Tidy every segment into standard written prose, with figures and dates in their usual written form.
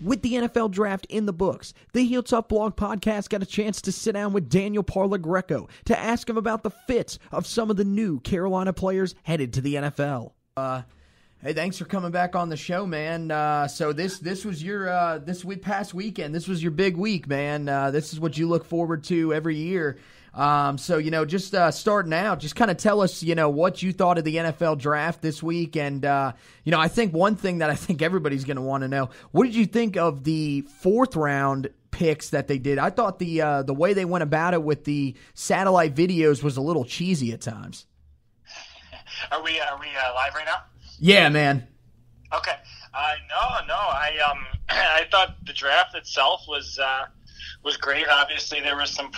With the NFL Draft in the books, the Heel Tough Blog podcast got a chance to sit down with Daniel Parlagreco to ask him about the fits of some of the new Carolina players headed to the NFL. Hey, thanks for coming back on the show, man. So this was your past weekend. This was your big week, man. This is what you look forward to every year. So, just starting out, just kind of tell us, what you thought of the NFL draft this week. And, I think one thing that I think everybody's going to want to know, what did you think of the fourth round picks that they did? I thought the way they went about it with the satellite videos was a little cheesy at times. Are we live right now? Yeah, man. Okay. No. I thought the draft itself was great. Obviously, there were some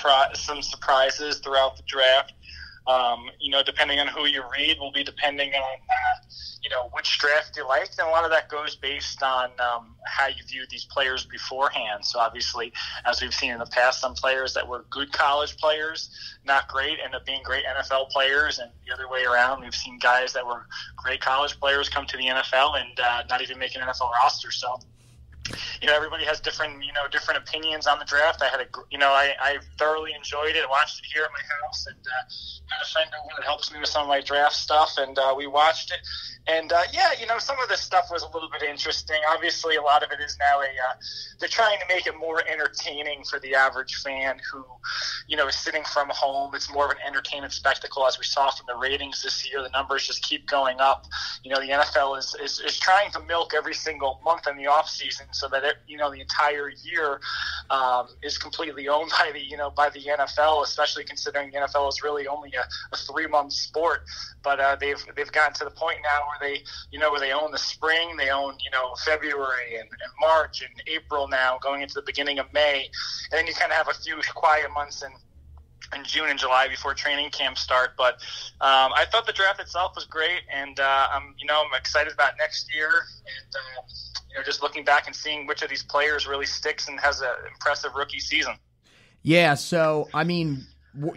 surprises throughout the draft. Depending on who you read, will be depending on which draft you liked, and a lot of that goes based on how you view these players beforehand. So obviously, as we've seen in the past, some players that were good college players, not great, end up being great NFL players, and the other way around, we've seen guys that were great college players come to the NFL and not even make an NFL roster. So, everybody has different opinions on the draft. I thoroughly enjoyed it. I watched it here at my house, and had a friend over that helps me with some of my draft stuff, and we watched it. And, some of this stuff was a little bit interesting. Obviously, a lot of it is now they're trying to make it more entertaining for the average fan who, is sitting from home. It's more of an entertainment spectacle, as we saw from the ratings this year. The numbers just keep going up. The NFL is trying to milk every single month in the off season so that the entire year is completely owned by the NFL, especially considering the NFL is really only a 3-month sport. But they've gotten to the point now where they own the spring, they own February and March and April now, going into the beginning of May, and then you kind of have a few quiet months in June and July before training camp start. But I thought the draft itself was great, and I'm excited about next year, and just looking back and seeing which of these players really sticks and has an impressive rookie season. Yeah, so I mean,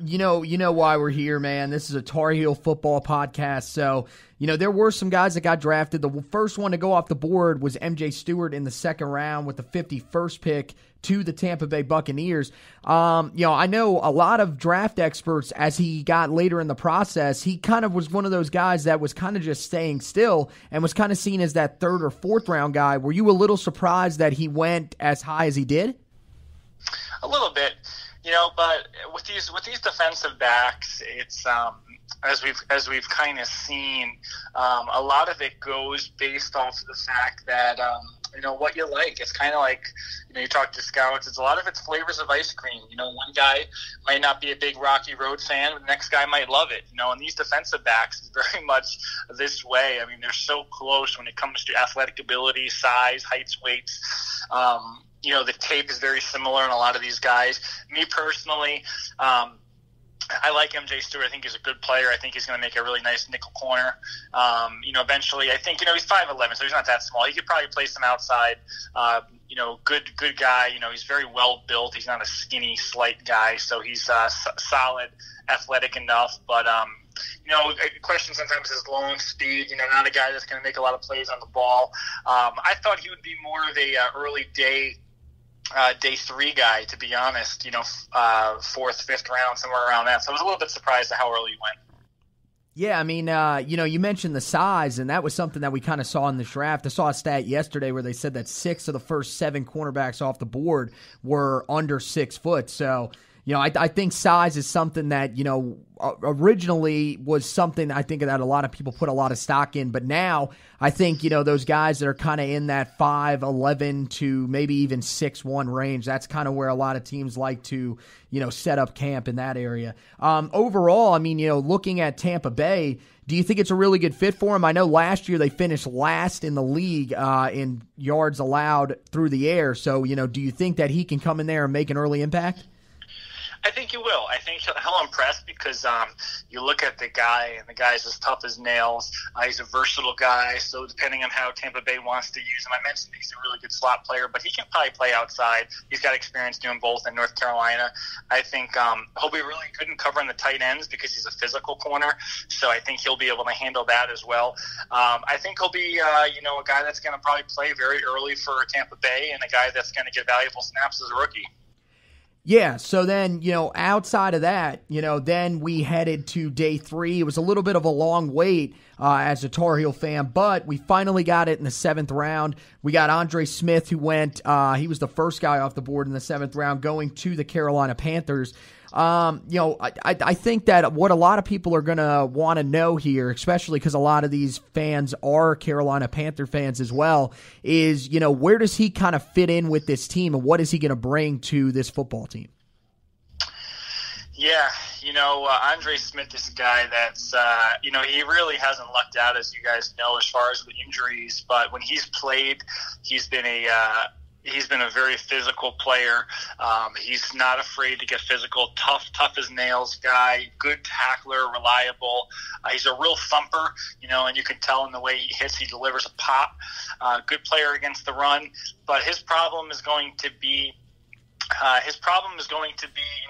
you know why we're here, man. This is a Tar Heel football podcast. So, there were some guys that got drafted. The first one to go off the board was MJ Stewart in the second round with the 51st pick to the Tampa Bay Buccaneers. I know a lot of draft experts, as he got later in the process, he kind of was one of those guys that was kind of just staying still and was kind of seen as that third or fourth round guy. Were you a little surprised that he went as high as he did? A little bit. But with these defensive backs, it's as we've kind of seen, a lot of it goes based off of the fact that what you like. It's kind of like you talk to scouts. It's a lot of it's flavors of ice cream. One guy might not be a big Rocky Road fan, but the next guy might love it. And these defensive backs is very much this way. I mean, they're so close when it comes to athletic ability, size, heights, weights. The tape is very similar in a lot of these guys. Me personally, I like MJ Stewart. I think he's a good player. I think he's going to make a really nice nickel corner. Eventually, I think, he's 5'11", so he's not that small. He could probably play some outside. Good guy. He's very well built. He's not a skinny, slight guy, so he's solid, athletic enough. But, a question sometimes is long speed, not a guy that's going to make a lot of plays on the ball. I thought he would be more of a early day 3 guy, to be honest, 4th, 5th round, somewhere around that. So I was a little bit surprised at how early he went. Yeah, I mean, you mentioned the size, and that was something that we kind of saw in the draft. I saw a stat yesterday where they said that 6 of the first 7 cornerbacks off the board were under 6 foot. So, I think size is something that, originally was something I think that a lot of people put a lot of stock in. But now I think, those guys that are kind of in that 5'11" to maybe even 6'1" range, that's kind of where a lot of teams like to, set up camp in that area. Overall, I mean, looking at Tampa Bay, do you think it's a really good fit for him? I know last year they finished last in the league in yards allowed through the air. So, do you think that he can come in there and make an early impact? I think he will. I think he'll impress because you look at the guy, and the guy's as tough as nails. He's a versatile guy, so depending on how Tampa Bay wants to use him, I mentioned he's a really good slot player, but he can probably play outside. He's got experience doing both in North Carolina. I think he'll be really good in covering the tight ends because he's a physical corner, so I think he'll be able to handle that as well. I think he'll be a guy that's going to probably play very early for Tampa Bay and a guy that's going to get valuable snaps as a rookie. Yeah, so then, outside of that, then we headed to day 3. It was a little bit of a long wait as a Tar Heel fan, but we finally got it in the 7th round. We got Andre Smith, who went, he was the first guy off the board in the 7th round, going to the Carolina Panthers. I think that what a lot of people are going to want to know here, especially because a lot of these fans are Carolina Panther fans as well, is, where does he kind of fit in with this team and what is he going to bring to this football team? Yeah, Andre Smith is a guy that's, he really hasn't lucked out, as you guys know, as far as the injuries, but when he's played, he's been a very physical player. He's not afraid to get physical, tough as nails guy, good tackler, reliable. He's a real thumper, and you can tell in the way he hits, he delivers a pop. Good player against the run, but his problem is going to be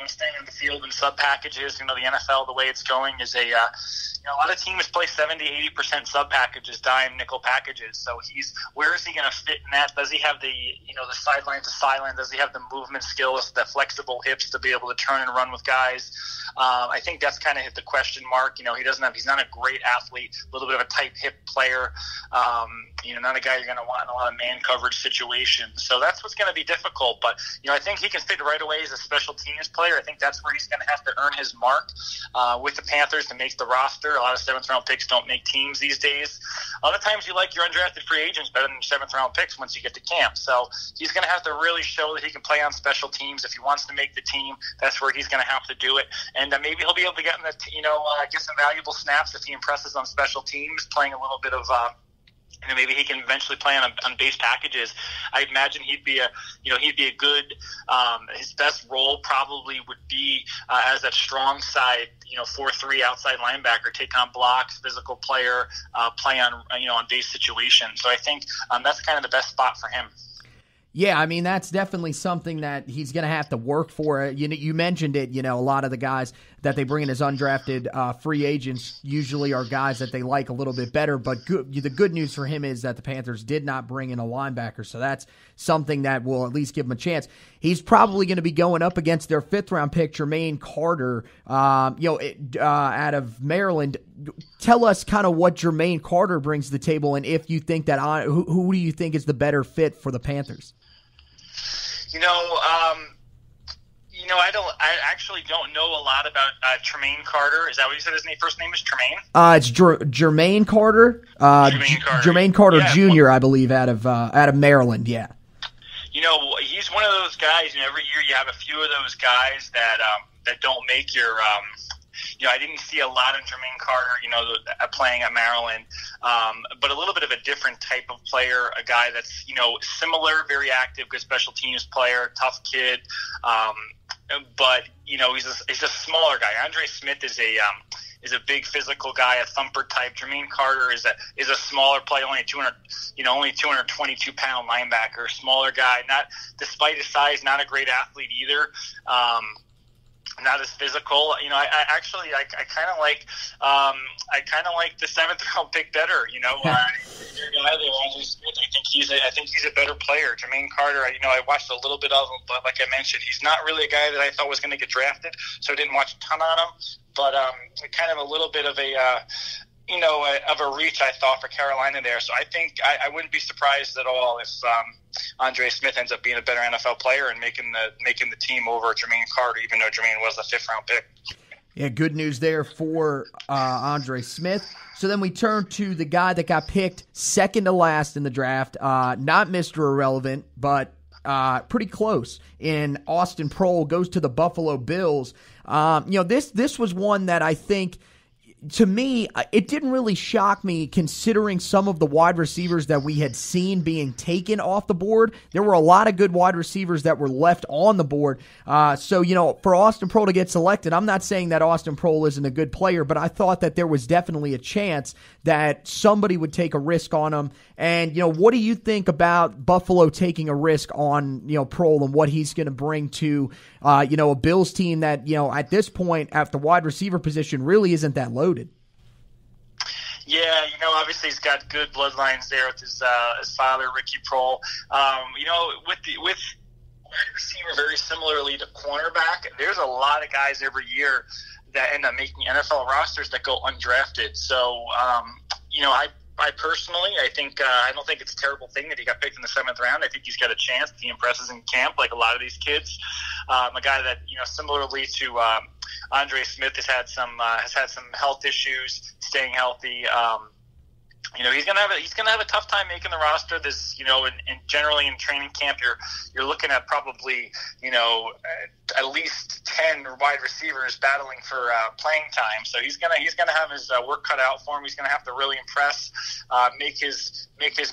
staying in the field in sub packages. The NFL, the way it's going, is a lot of teams play 70-80% sub packages, dime nickel packages. So where is he going to fit in that? Does he have the sideline to sideline? Does he have the movement skills, the flexible hips to be able to turn and run with guys? I think that's kind of the question mark. He's not a great athlete, a little bit of a tight hip player. Not a guy you're going to want in a lot of man coverage situations. So that's what's going to be difficult. But, I think he can fit right away as a special teams player. I think that's where he's going to have to earn his mark with the Panthers to make the roster. A lot of 7th-round picks don't make teams these days. A lot of times you like your undrafted free agents better than your 7th-round picks once you get to camp. So he's going to have to really show that he can play on special teams. If he wants to make the team, that's where he's going to have to do it. And maybe he'll be able to get some valuable snaps if he impresses on special teams, playing a little bit of maybe he can eventually play on base packages. I imagine he'd be a good. His best role probably would be as that strong side, 4-3 outside linebacker, take on blocks, physical player, play on on base situations. So I think that's kind of the best spot for him. Yeah, I mean, that's definitely something that he's going to have to work for. You mentioned it, a lot of the guys that they bring in as undrafted free agents usually are guys that they like a little bit better. But the good news for him is that the Panthers did not bring in a linebacker, so that's something that will at least give him a chance. He's probably going to be going up against their 5th-round pick, Jermaine Carter, out of Maryland. Tell us kind of what Jermaine Carter brings to the table, and if you think that who do you think is the better fit for the Panthers? I actually don't know a lot about Tremaine Carter. Is that what you said his first name is Tremaine? It's Jermaine Carter. Jermaine Carter Jr., I believe, out of Maryland, yeah. He's one of those guys, every year you have a few of those guys that don't make your I didn't see a lot of Jermaine Carter, playing at Maryland, but a little bit of a different type of player, a guy that's, similar, very active, good special teams player, tough kid, but, he's a smaller guy. Andre Smith is a big physical guy, a thumper type. Jermaine Carter is a smaller player, only 222 pound linebacker, smaller guy. Not, despite his size, not a great athlete either. Not as physical. I kind of like the 7th-round pick better. I think he's a better player. Jermaine Carter. I watched a little bit of him, but like I mentioned, he's not really a guy that I thought was going to get drafted, so I didn't watch a ton on him. But kind of a little bit of a reach, I thought, for Carolina there. So I think I wouldn't be surprised at all if Andre Smith ends up being a better NFL player and making the team over Jermaine Carter, even though Jermaine was the 5th-round pick. Yeah, good news there for Andre Smith. So then we turn to the guy that got picked second to last in the draft, not Mr. Irrelevant, but pretty close. In Austin Proehl, goes to the Buffalo Bills. This was one that I think to me, it didn't really shock me considering some of the wide receivers that we had seen being taken off the board. There were a lot of good wide receivers that were left on the board. So, for Austin Proehl to get selected, I'm not saying that Austin Proehl isn't a good player, but I thought that there was definitely a chance that somebody would take a risk on him. And, what do you think about Buffalo taking a risk on, Proehl and what he's going to bring to, a Bills team that, at this point, at the wide receiver position, really isn't that loaded? Yeah, obviously he's got good bloodlines there with his father, Ricky Proehl. With wide receiver very similarly to cornerback, there's a lot of guys every year that end up making NFL rosters that go undrafted. So, I personally, I don't think it's a terrible thing that he got picked in the 7th round. I think he's got a chance. He impresses in camp like a lot of these kids. A guy that, similarly to Andre Smith has had some health issues, staying healthy. He's gonna have a tough time making the roster. This, and generally in training camp, you're looking at probably, at least 10 wide receivers battling for playing time. So he's gonna have his work cut out for him. He's gonna have to really impress, make his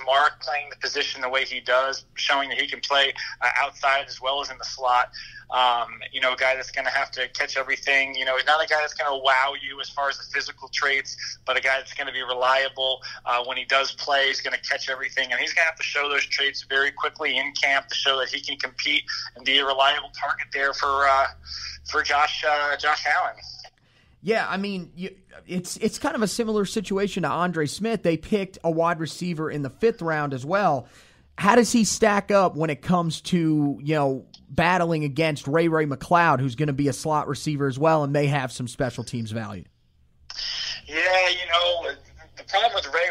mark playing the position the way he does, showing that he can play outside as well as in the slot. A guy that's going to have to catch everything. He's not a guy that's going to wow you as far as the physical traits, but a guy that's going to be reliable. When he does play, he's going to catch everything, and he's going to have to show those traits very quickly in camp to show that he can compete and be a reliable target there for Josh Allen. Yeah, I mean, it's kind of a similar situation to Andre Smith. They picked a wide receiver in the 5th round as well. How does he stack up when it comes to, battling against Ray McCloud, who's going to be a slot receiver as well and may have some special teams value? Yeah, the problem with Ray,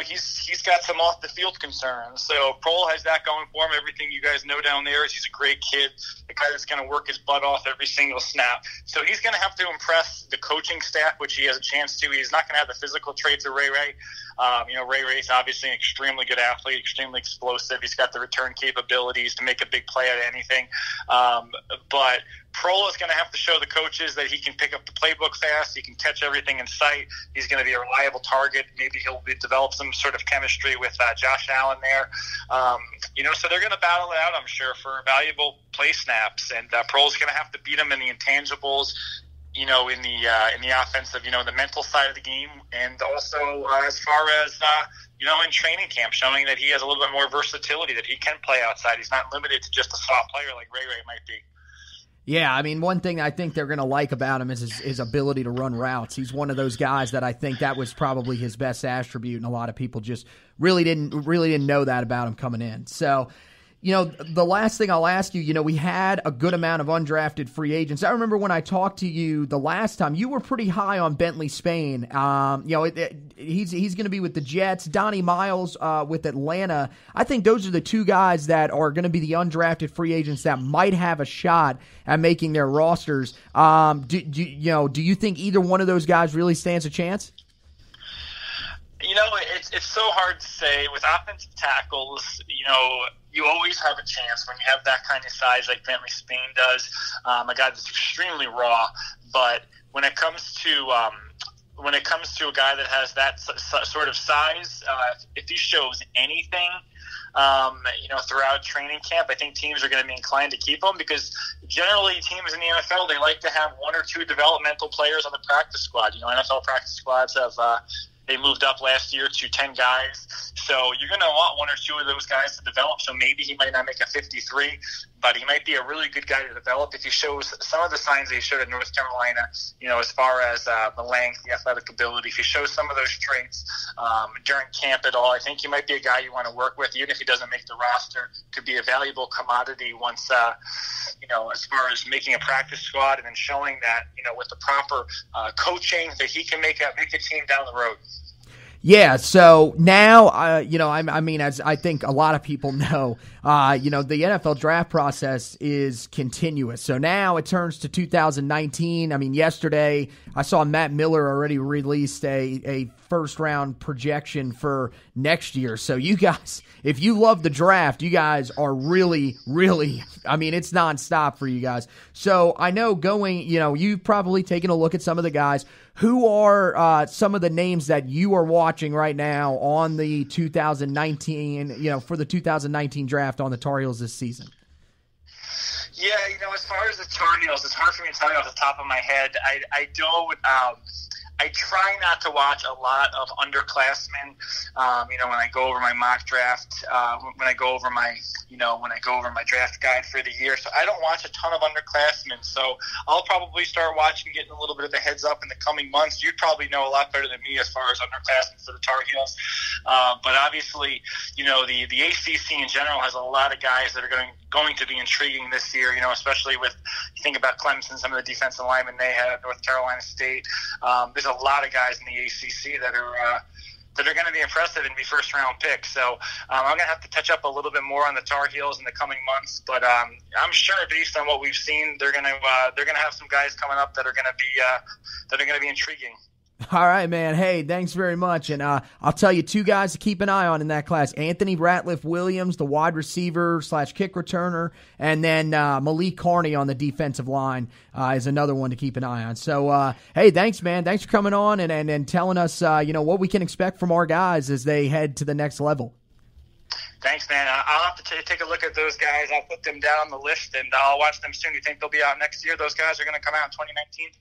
he's got some off the field concerns. So Proehl has that going for him. Everything you guys know down there is he's a great kid, a guy that's going to work his butt off every single snap. So he's going to have to impress the coaching staff, which he has a chance to. He's not going to have the physical traits of Ray. Ray's obviously an extremely good athlete, extremely explosive. He's got the return capabilities to make a big play out of anything. But Proehl is going to have to show the coaches that he can pick up the playbook fast. He can catch everything in sight. He's going to be a reliable target. Maybe he'll develop some sort of chemistry with Josh Allen there. So they're going to battle it out, I'm sure, for valuable play snaps. And Proehl's going to have to beat him in the intangibles, in the offensive, the mental side of the game, and also as far as in training camp, showing that he has a little bit more versatility, that he can play outside. He's not limited to just a slot player like Ray might be. Yeah, I mean, one thing I think they're going to like about him is his ability to run routes. He's one of those guys that I think that was probably his best attribute, and a lot of people just really didn't know that about him coming in. So, the last thing I'll ask you, we had a good amount of undrafted free agents. I remember when I talked to you the last time, you were pretty high on Bentley Spain. He's going to be with the Jets. Donnie Miles with Atlanta. I think those are the two guys that are going to be the undrafted free agents that might have a shot at making their rosters. Do you think either one of those guys really stands a chance? It's so hard to say. With offensive tackles, you always have a chance when you have that kind of size like Bentley Spain does. A guy that's extremely raw, but when it comes to a guy that has that sort of size, if he shows anything, throughout training camp, I think teams are going to be inclined to keep him because generally teams in the NFL, they like to have 1 or 2 developmental players on the practice squad. NFL practice squads have they moved up last year to 10 guys. So you're going to want 1 or 2 of those guys to develop. So maybe he might not make a 53, but he might be a really good guy to develop if he shows some of the signs that he showed at North Carolina, as far as the length, the athletic ability. If he shows some of those traits during camp at all, I think he might be a guy you want to work with, even if he doesn't make the roster. Could be a valuable commodity once, as far as making a practice squad and then showing that, with the proper coaching that he can make a team down the road. Yeah, so now, as I think a lot of people know, the NFL draft process is continuous. So now it turns to 2019. I mean, yesterday I saw Matt Miller already released a first-round projection for next year. So you guys, if you love the draft, you guys are really, really, it's nonstop for you guys. So I know you've probably taken a look at some of the guys. who are some of the names that you are watching right now on the 2019, for the 2019 draft on the Tar Heels this season? Yeah, as far as the Tar Heels, it's hard for me to tell you off the top of my head. I don't. I try not to watch a lot of underclassmen. When I go over my mock draft, when I go over my draft guide for the year, so I don't watch a ton of underclassmen. So I'll probably start watching, getting a little bit of a heads up in the coming months. You'd probably know a lot better than me as far as underclassmen for the Tar Heels. But obviously, the ACC in general has a lot of guys that are going to be intriguing this year. Especially with, you think about Clemson, some of the defensive linemen they have, North Carolina State. There's a lot of guys in the ACC that are going to be impressive and be first-round picks. So I'm going to have to touch up a little bit more on the Tar Heels in the coming months. But I'm sure, based on what we've seen, they're going to have some guys coming up that are going to be intriguing. All right, man. Hey, thanks very much. And I'll tell you, two guys to keep an eye on in that class: Anthony Ratliff-Williams, the wide receiver / kick returner, and then Malik Carney on the defensive line is another one to keep an eye on. So, hey, thanks, man. Thanks for coming on and telling us, what we can expect from our guys as they head to the next level. Thanks, man. I'll have to take a look at those guys. I'll put them down on the list, and I'll watch them soon. You think they'll be out next year? Those guys are going to come out in 2019?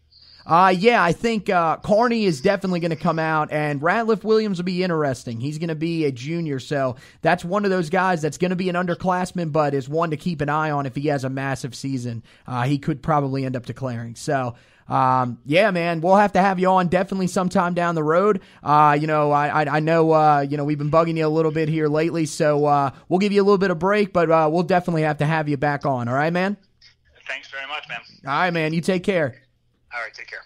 Yeah, I think Carney is definitely going to come out, and Ratliff-Williams will be interesting. He's going to be a junior, so that's one of those guys that's going to be an underclassman, but is one to keep an eye on if he has a massive season. He could probably end up declaring. So, yeah, man, we'll have to have you on definitely sometime down the road. I know, we've been bugging you a little bit here lately, so we'll give you a little bit of break, but we'll definitely have to have you back on. All right, man? Thanks very much, man. All right, man. You take care. All right, take care.